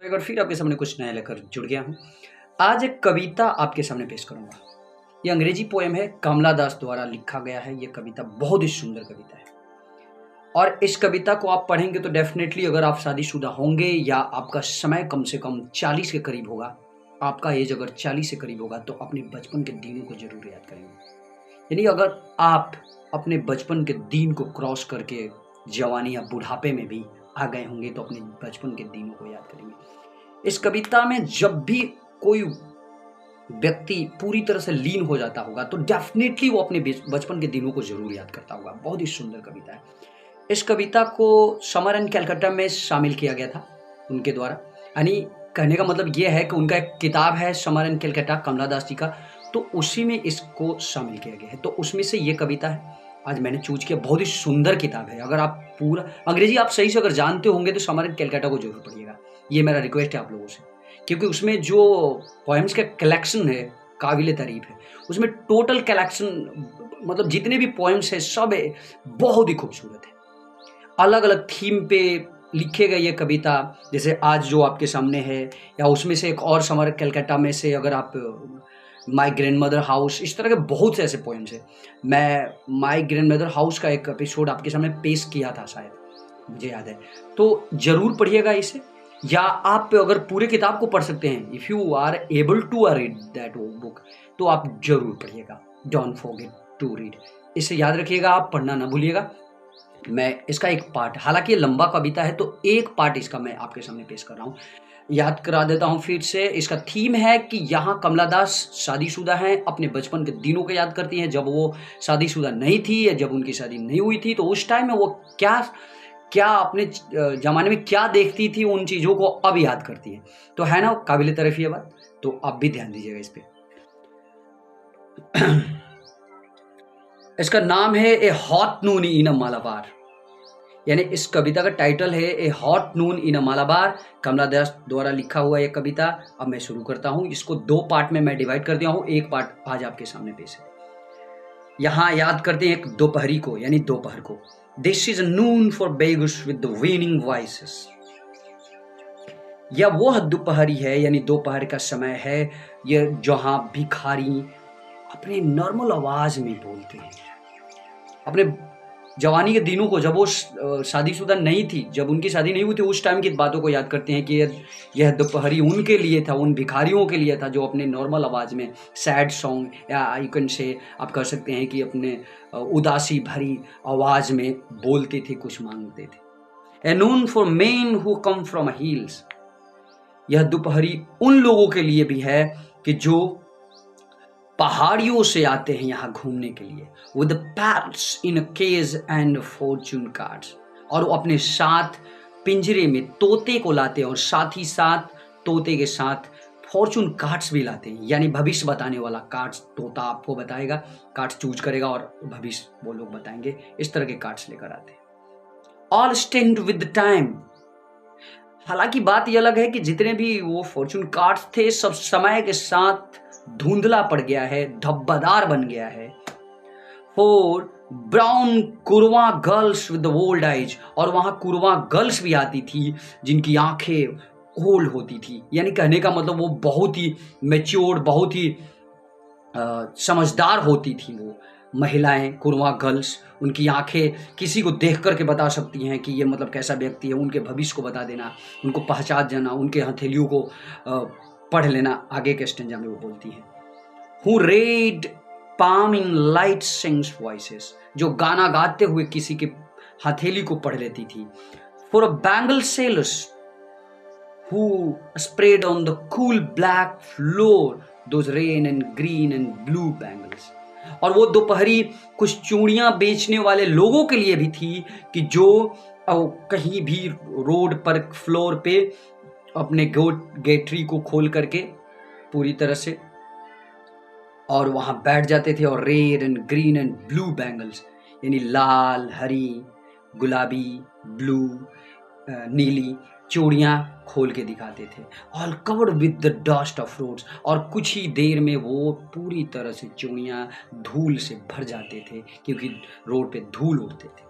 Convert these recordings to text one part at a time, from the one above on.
एक बार फिर आपके सामने कुछ नया लेकर जुड़ गया हूँ। आज एक कविता आपके सामने पेश करूँगा। ये अंग्रेजी पोएम है, कमला दास द्वारा लिखा गया है। ये कविता बहुत ही सुंदर कविता है और इस कविता को आप पढ़ेंगे तो डेफ़िनेटली अगर आप शादीशुदा होंगे या आपका समय कम से कम 40 के करीब होगा, आपका एज अगर 40 से करीब होगा तो अपने बचपन के दिनों को ज़रूर याद करेंगे। यानी अगर आप अपने बचपन के दिन को क्रॉस करके जवानी या बुढ़ापे में भी आ गए होंगे तो अपने बचपन के दिनों को याद करेंगे। इस कविता में जब भी कोई व्यक्ति पूरी तरह से लीन हो जाता होगा तो डेफ़िनेटली वो अपने बचपन के दिनों को ज़रूर याद करता होगा। बहुत ही सुंदर कविता है। इस कविता को समर एंड कैलकाटा में शामिल किया गया था उनके द्वारा। यानी कहने का मतलब ये है कि उनका एक किताब है समर एंड कैलकाटा कमला दास जी का, तो उसी में इसको शामिल किया गया है। तो उसमें से ये कविता है आज मैंने चूज़ किया। बहुत ही सुंदर किताब है। अगर आप पूरा अंग्रेजी आप सही से अगर जानते होंगे तो समर एंड कैलकाटा को ज़रूर पढ़िएगा। ये मेरा रिक्वेस्ट है आप लोगों से, क्योंकि उसमें जो पोएम्स का कलेक्शन है काबिल तारीफ़ है। उसमें टोटल कलेक्शन मतलब जितने भी पोएम्स हैं सब बहुत ही खूबसूरत है। अलग-अलग थीम पे लिखे गए ये कविता, जैसे आज जो आपके सामने है, या उसमें से एक और समर कैलकाटा में से अगर आप माय ग्रैंडमदर हाउस, इस तरह के बहुत से ऐसे पोएम्स हैं। मैं माय ग्रैंडमदर हाउस का एक एपिसोड आपके सामने पेश किया था शायद, मुझे याद है। तो ज़रूर पढ़िएगा इसे, या आप अगर पूरे किताब को पढ़ सकते हैं, if you are able to read that book, तो आप ज़रूर पढ़िएगा। Don't forget to read. इसे याद रखिएगा, आप पढ़ना ना भूलिएगा। मैं इसका एक पार्ट, हालाँकि ये लंबा कविता है तो एक पार्ट इसका मैं आपके सामने पेश कर रहा हूँ। याद करा देता हूँ फिर से। इसका थीम है कि यहाँ कमला दास शादीशुदा हैं, अपने बचपन के दिनों को याद करती हैं, जब वो शादीशुदा नहीं थी या जब उनकी शादी नहीं हुई थी, तो उस टाइम में वो क्या क्या अपने ज़माने में क्या देखती थी, उन चीज़ों को अब याद करती हैं। तो है ना काबिल तारीफ़ ये बात? तो आप भी ध्यान दीजिएगा इस पे। इसका नाम है ए हॉट नून इन अ मालाबार। यानी इस कविता का टाइटल है ए हॉट नून इन अ मालाबार। कमला दास द्वारा लिखा हुआ ये कविता। अब मैं शुरू करता हूँ। इसको 2 पार्ट में मैं डिवाइड कर दिया हूँ। एक पार्ट आज आपके सामने पेश है। यहाँ याद करते हैं एक दोपहरी को, यानी दोपहर को। This is noon for beggars with the whining voices. यह वह दोपहरी है, यानी दोपहर का समय है, यह जहाँ भिखारी अपने नॉर्मल आवाज में बोलते हैं। अपने जवानी के दिनों को, जब वो शादीशुदा नहीं थी, जब उनकी शादी नहीं हुई थी, उस टाइम की बातों को याद करते हैं कि यह दोपहरी उनके लिए था, उन भिखारियों के लिए था जो अपने नॉर्मल आवाज़ में सैड सॉन्ग, या यू कैन से आप कह सकते हैं कि अपने उदासी भरी आवाज़ में बोलते थे, कुछ मांगते थे। A noon for men who come from hills. यह दोपहरी उन लोगों के लिए भी है कि जो पहाड़ियों से आते हैं यहाँ घूमने के लिए। With pets in cage and fortune cards. और वो अपने साथ पिंजरे में तोते को लाते हैं, और साथ ही साथ तोते के साथ फॉर्चून कार्ड्स भी लाते हैं, यानी भविष्य बताने वाला कार्ड्स। तोता आपको बताएगा, कार्ड्स चूज करेगा और भविष्य वो लोग बताएंगे। इस तरह के कार्ड्स लेकर आते हैं। All stand with time. हालांकि बात यह अलग है कि जितने भी वो फॉर्चून कार्ड्स थे सब समय के साथ धुंधला पड़ गया है, धब्बादार बन गया है। For brown Kurwa girls with old eyes. और वहां कुरवा गर्ल्स भी आती थी जिनकी आंखें ओल्ड होती थी, यानी कहने का मतलब वो बहुत ही मैच्योर, बहुत ही समझदार होती थी वो महिलाएं, कुरवा गर्ल्स। उनकी आंखें किसी को देख करके बता सकती हैं कि ये मतलब कैसा व्यक्ति है, उनके भविष्य को बता देना, उनको पहचान जाना, उनके हथेलियों को पढ़ लेना। आगे के स्टेंजा में वो बोलती हैं, who red palm in light sings voices. जो गाना गाते हुए किसी के हथेली को पढ़ लेती थी। For a bangle sellers who spread on the cool black floor those rain and green and blue bangles. और वो दोपहरी कुछ चूड़ियां बेचने वाले लोगों के लिए भी थी कि जो कहीं भी रोड पर फ्लोर पे अपने गेटरी को खोल करके पूरी तरह से और वहां बैठ जाते थे, और red and green and blue bangles, यानी लाल, हरी, गुलाबी, ब्लू, नीली चूड़ियां खोल के दिखाते थे। All covered with the dust of roads. और कुछ ही देर में वो पूरी तरह से चूड़ियां धूल से भर जाते थे, क्योंकि रोड पे धूल उड़ते थे।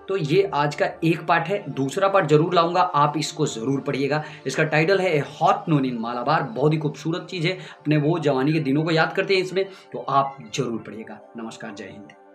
तो ये आज का एक पार्ट है, दूसरा पार्ट जरूर लाऊंगा, आप इसको जरूर पढ़िएगा। इसका टाइटल है ए हॉट नून इन मालाबार। बहुत ही खूबसूरत चीज़ है, अपने वो जवानी के दिनों को याद करते हैं इसमें, तो आप जरूर पढ़िएगा। नमस्कार, जय हिंद।